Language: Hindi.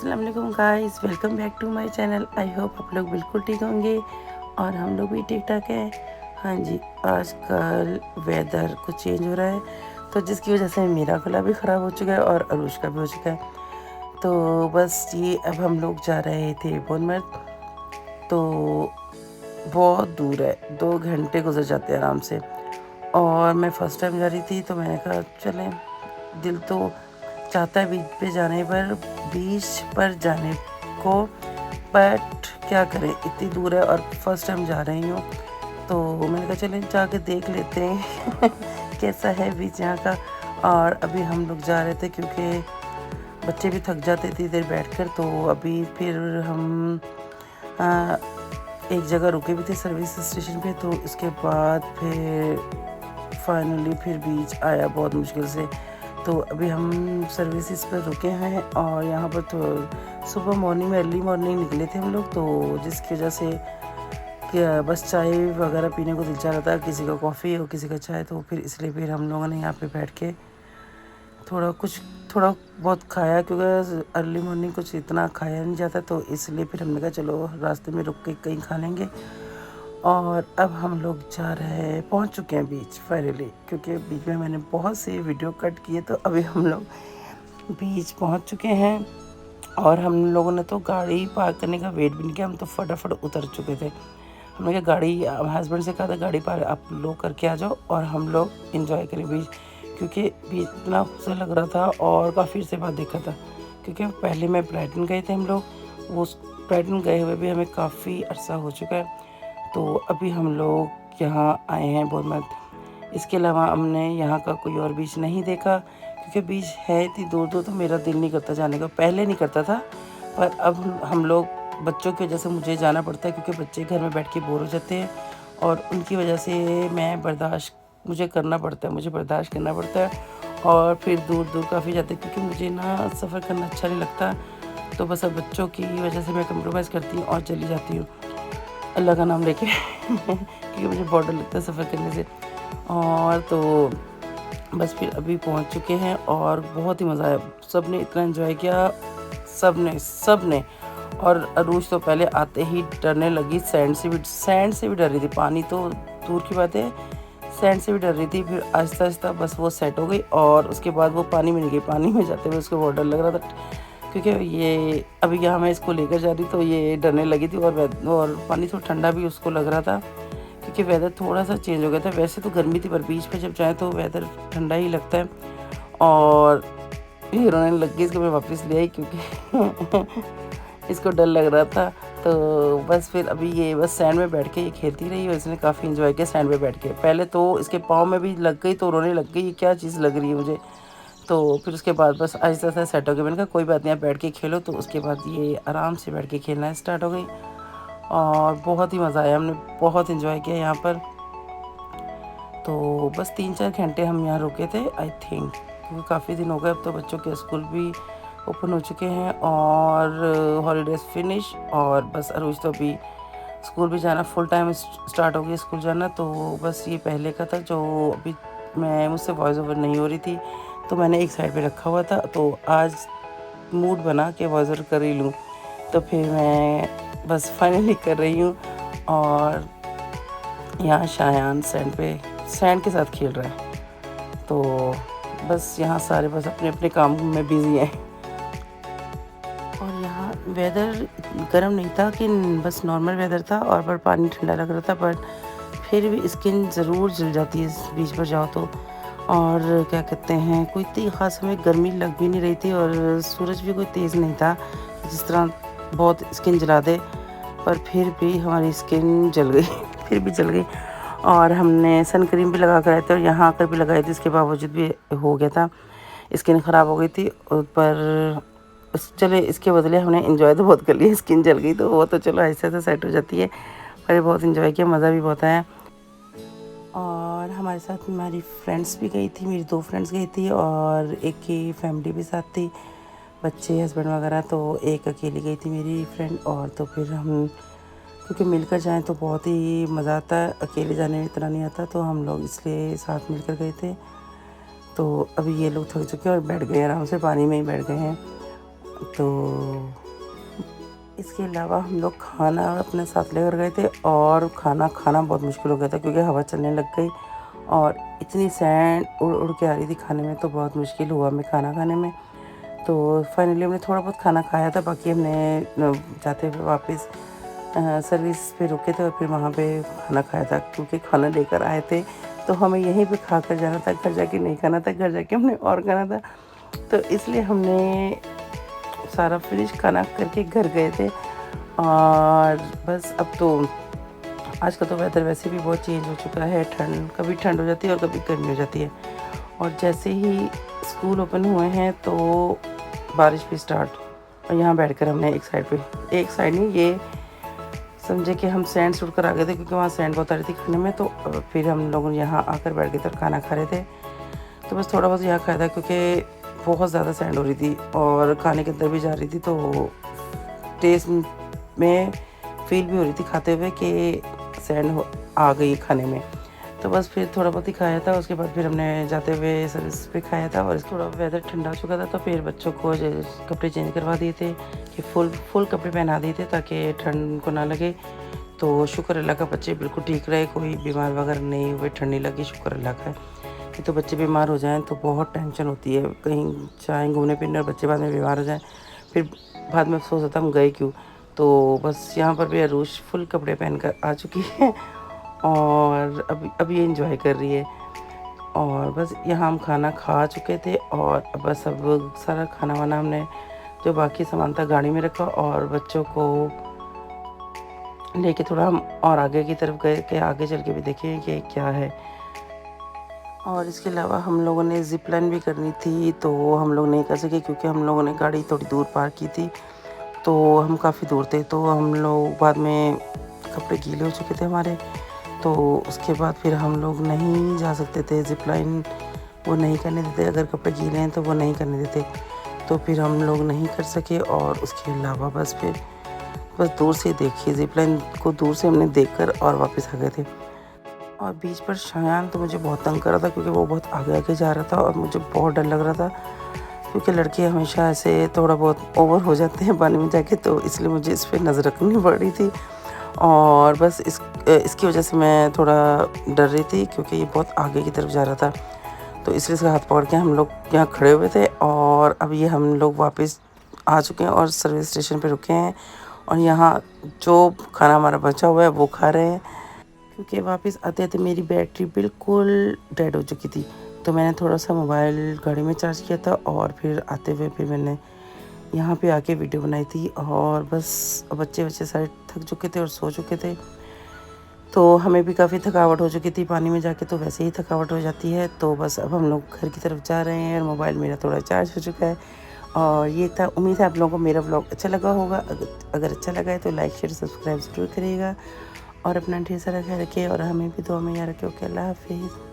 अस्सलाम वालेकुम guys, welcome back to my channel. I hope आप लोग बिल्कुल ठीक होंगे और हम लोग भी ठीक ठाक हैं। हाँ जी, आजकल वेदर कुछ चेंज हो रहा है तो जिसकी वजह से मेरा गला भी ख़राब हो चुका है और अरुष का भी हो चुका है। तो बस ये अब हम लोग जा रहे थे बोनमर्थ। तो बहुत दूर है, 2 घंटे गुजर जाते हैं आराम से। और मैं फ़र्स्ट टाइम जा रही थी तो मैंने कहा चलें, दिल तो चाहता है बीच पर जाने को, बट क्या करें, इतनी दूर है और फर्स्ट टाइम जा रही हूँ। तो मैंने कहा चलें जाके देख लेते हैं कैसा है बीच यहाँ का। और अभी हम लोग जा रहे थे क्योंकि बच्चे भी थक जाते थे इधर बैठकर। तो अभी फिर हम आ, एक जगह रुके भी थे सर्विस स्टेशन पे। तो इसके बाद फिर फाइनली फिर बीच आया बहुत मुश्किल से। तो अभी हम सर्विसेज पर रुके हैं और यहाँ पर तो सुबह मॉर्निंग में अर्ली मॉर्निंग निकले थे हम लोग। तो जिसकी वजह से क्या बस चाय वगैरह पीने को दिल चाह रहा था, किसी का कॉफ़ी और किसी का चाय। तो फिर इसलिए फिर हम लोगों ने यहाँ पे बैठ के थोड़ा बहुत खाया, क्योंकि अर्ली मॉर्निंग कुछ इतना खाया नहीं जाता। तो इसलिए फिर हमने कहा चलो रास्ते में रुक के कहीं खा लेंगे। और अब हम लोग पहुंच चुके हैं बीच फाइनली, क्योंकि बीच में मैंने बहुत से वीडियो कट किए। तो अभी हम लोग बीच पहुंच चुके हैं और हम लोगों ने तो गाड़ी पार्क करने का वेट भी नहीं किया, हम तो फटाफट उतर चुके थे। हमने कहा गाड़ी, हस्बैंड से कहा था गाड़ी पार्क आप लोग करके आ जाओ और हम लोग इंजॉय करें बीच, क्योंकि बीच इतना खूबसूरत लग रहा था और काफ़ी से बाद देखा था। क्योंकि पहले में ब्राइटन गए थे हम लोग, वो ब्राइटन गए हुए भी हमें काफ़ी अरसा हो चुका है। तो अभी हम लोग यहाँ आए हैं बोनमर्थ। इसके अलावा हमने यहाँ का कोई और बीच नहीं देखा, क्योंकि बीच है इतनी दूर दूर तो मेरा दिल नहीं करता जाने का। पहले नहीं करता था, पर अब हम लोग बच्चों की वजह से मुझे जाना पड़ता है, क्योंकि बच्चे घर में बैठ के बोर हो जाते हैं और उनकी वजह से मुझे बर्दाश्त करना पड़ता है। और फिर दूर दूर काफ़ी जाते हैं, क्योंकि मुझे ना सफ़र करना अच्छा नहीं लगता। तो बस अब बच्चों की वजह से मैं कंप्रोमाइज़ करती हूँ और चली जाती हूँ अल्लाह का नाम लेके क्योंकि मुझे बहुत डर लगता है सफ़र करने से। और तो बस फिर अभी पहुंच चुके हैं और बहुत ही मज़ा आया, सब ने इतना एंजॉय किया, सब ने। और अरूज तो पहले आते ही डरने लगी, सैंड से भी डर रही थी। पानी तो दूर की बात है, सैंड से भी डर रही थी। फिर आहिस्ता आहिस्ता बस वो सेट हो गई और उसके बाद वो पानी में नहीं गई। पानी में जाते हुए उसको बहुत डर लग रहा था, क्योंकि ये अभी यहाँ मैं इसको लेकर जा रही तो ये डरने लगी थी। और पानी थोड़ा ठंडा भी उसको लग रहा था, क्योंकि वेदर थोड़ा सा चेंज हो गया था। वैसे तो गर्मी थी, पर बीच पे जब जाए तो वेदर ठंडा ही लगता है। और ये रोने लग गई, इसको मैं वापस ले आई क्योंकि इसको डर लग रहा था। तो बस फिर अभी ये बस सैंड में बैठ के ये खेलती रही और इसने काफ़ी इन्जॉय किया सैंड में बैठ के। पहले तो इसके पाँव में भी लग गई तो रोने लग गई, ये क्या चीज़ लग रही है मुझे। तो फिर उसके बाद बस आहिस्ता आहिस्ता सेट हो गया। मैंने कहा कोई बात नहीं, आप बैठ के खेलो। तो उसके बाद ये आराम से बैठ के खेलना स्टार्ट हो गई और बहुत ही मज़ा आया, हमने बहुत इन्जॉय किया यहाँ पर। तो बस 3-4 घंटे हम यहाँ रुके थे आई थिंक, क्योंकि काफ़ी दिन हो गए। अब तो बच्चों के स्कूल भी ओपन हो चुके हैं और हॉलीडेज़ फिनिश। और बस अरुज तो अभी स्कूल भी जाना, फुल टाइम स्टार्ट हो गया स्कूल जाना। तो बस ये पहले का था जो अभी मुझसे वॉइस ओवर नहीं हो रही थी, तो मैंने एक साइड पे रखा हुआ था। तो आज मूड बना के वॉइस ओवर कर ही लूँ, तो फिर मैं बस फाइनली कर रही हूँ। और यहाँ शायान सैंड के साथ खेल रहा है। तो बस यहाँ सारे बस अपने अपने काम में बिज़ी हैं। और यहाँ वेदर गर्म नहीं था, कि बस नॉर्मल वेदर था और पर पानी ठंडा लग रहा था, पर फिर भी स्किन ज़रूर जल जाती है इस बीच पर जाओ तो। और क्या कहते हैं, कोई इतनी ख़ास हमें गर्मी लग भी नहीं रही थी और सूरज भी कोई तेज़ नहीं था जिस तरह बहुत स्किन जला दे, पर फिर भी हमारी स्किन जल गई फिर भी जल गई। और हमने सन क्रीम भी लगा कर आए थे और यहाँ आकर भी लगाई थी, इसके बावजूद भी हो गया था, स्किन ख़राब हो गई थी। पर चले इसके बदले हमने इंजॉय तो बहुत कर लिया, स्किन जल गई तो वो तो चलो ऐसे ऐसे सेट हो जाती है, पर बहुत इंजॉय किया, मज़ा भी बहुत आया। और हमारे साथ हमारी फ्रेंड्स भी गई थी, मेरी 2 फ्रेंड्स गई थी और एक की फैमिली भी साथ थी, बच्चे हस्बैंड वगैरह। तो एक अकेली गई थी मेरी फ्रेंड। और तो फिर हम क्योंकि मिलकर जाएं तो बहुत ही मज़ा आता है, अकेले जाने में इतना नहीं आता, तो हम लोग इसलिए साथ मिलकर गए थे। तो अभी ये लोग थक चुके हैं और बैठ गए आराम से, पानी में ही बैठ गए हैं। तो इसके अलावा हम लोग खाना अपने साथ लेकर गए थे और खाना खाना बहुत मुश्किल हो गया था क्योंकि हवा चलने लग गई और इतनी सैंड उड़ उड़ के आ रही थी खाने में, तो बहुत मुश्किल हुआ हमें खाना खाने में। तो फाइनली हमने थोड़ा बहुत खाना खाया था, बाकी हमने जाते हुए वापस सर्विस पे रुके थे और फिर वहाँ पे खाना खाया था क्योंकि खाना लेकर आए थे तो हमें यहीं पे खा कर जाना था, घर जाके नहीं खाना था, घर जाके हमने और खाना था। तो इसलिए हमने सारा फिनिश खाना करके घर गए थे। और बस अब तो आज का तो वेदर वैसे भी बहुत चेंज हो चुका है, कभी ठंड हो जाती है और कभी गर्मी हो जाती है। और जैसे ही स्कूल ओपन हुए हैं तो बारिश भी स्टार्ट, और यहाँ बैठकर हमने एक साइड नहीं, ये समझे कि हम सैंड से उड़कर आ गए थे क्योंकि वहाँ सैंड बहुत आ रही थी खाने में। तो फिर हम लोग यहाँ आकर बैठ गए थे और खाना खा रहे थे। तो बस थोड़ा बहुत यहाँ खाया था क्योंकि बहुत ज़्यादा सैंड हो रही थी और खाने के अंदर भी जा रही थी, तो टेस्ट में फील भी हो रही थी खाते हुए कि सैंड आ गई खाने में। तो बस फिर थोड़ा बहुत ही खाया था, उसके बाद फिर हमने जाते हुए सर्विस पे खाया था। और थोड़ा वेदर ठंडा हो चुका था तो फिर बच्चों को कपड़े चेंज करवा दिए थे कि फुल कपड़े पहना दिए थे ताकि ठंड को ना लगे। तो शुक्र अल्लाह का बच्चे बिल्कुल ठीक रहे, कोई बीमार वगैरह नहीं हुए, ठंड नहीं लगी, शुक्र अल्लाह का। कि तो बच्चे बीमार हो जाएं तो बहुत टेंशन होती है, कहीं जाएँ घूमने फिरने और बच्चे बाद में बीमार हो जाएँ, फिर बाद में अफसोस होता हम गए क्यों। तो बस यहाँ पर भी अरूश फुल कपड़े पहन कर आ चुकी है और अभी ये एंजॉय कर रही है। और बस यहाँ हम खाना खा चुके थे और बस अब सारा खाना वाना हमने जो बाकी सामान था गाड़ी में रखा और बच्चों को लेके थोड़ा हम और आगे की तरफ गए कि आगे चल के भी देखें कि क्या है। और इसके अलावा हम लोगों ने ज़िप लाइन भी करनी थी तो हम लोग नहीं कर सके क्योंकि हम लोगों ने गाड़ी थोड़ी दूर पार्क की थी, तो हम काफ़ी दूर थे। तो हम लोग बाद में कपड़े गीले हो चुके थे हमारे, तो उसके बाद फिर हम लोग नहीं जा सकते थे ज़िप लाइन, वो नहीं करने देते, अगर कपड़े गीले हैं तो वो नहीं करने देते। तो फिर हम लोग नहीं कर सके और उसके अलावा बस दूर से देखिए ज़िप लाइन को, दूर से हमने देखकर और वापस आ गए थे। और बीच पर शायान तो मुझे बहुत तंग कर रहा था क्योंकि वो बहुत आगे आगे जा रहा था और मुझे बहुत डर लग रहा था क्योंकि लड़के हमेशा ऐसे थोड़ा बहुत ओवर हो जाते हैं पानी में जाके, तो इसलिए मुझे इस पर नज़र रखनी पड़ रही थी। और बस इसकी वजह से मैं थोड़ा डर रही थी क्योंकि ये बहुत आगे की तरफ जा रहा था, तो इसलिए इसका हाथ पकड़ के हम लोग यहाँ खड़े हुए थे। और अब ये हम लोग वापस आ चुके हैं और सर्विस स्टेशन पे रुके हैं और यहाँ जो खाना हमारा बचा हुआ है वो खा रहे हैं क्योंकि वापस आते आते मेरी बैटरी बिल्कुल डेड हो चुकी थी। तो मैंने थोड़ा सा मोबाइल गाड़ी में चार्ज किया था और फिर आते हुए फिर मैंने यहाँ पे आके वीडियो बनाई थी। और बस बच्चे सारे थक चुके थे और सो चुके थे, तो हमें भी काफ़ी थकावट हो चुकी थी पानी में जाके, तो वैसे ही थकावट हो जाती है। तो बस अब हम लोग घर की तरफ जा रहे हैं और मोबाइल मेरा थोड़ा चार्ज हो चुका है। और ये था, उम्मीद है आप लोगों को मेरा व्लॉग अच्छा लगा होगा। अगर अच्छा लगा है तो लाइक शेयर सब्सक्राइब ज़रूर करिएगा और अपना ढेर सारा ख्याल रखिए और हमें भी दुआ में याद रखिए। ओके, अल्लाह हाफिज़।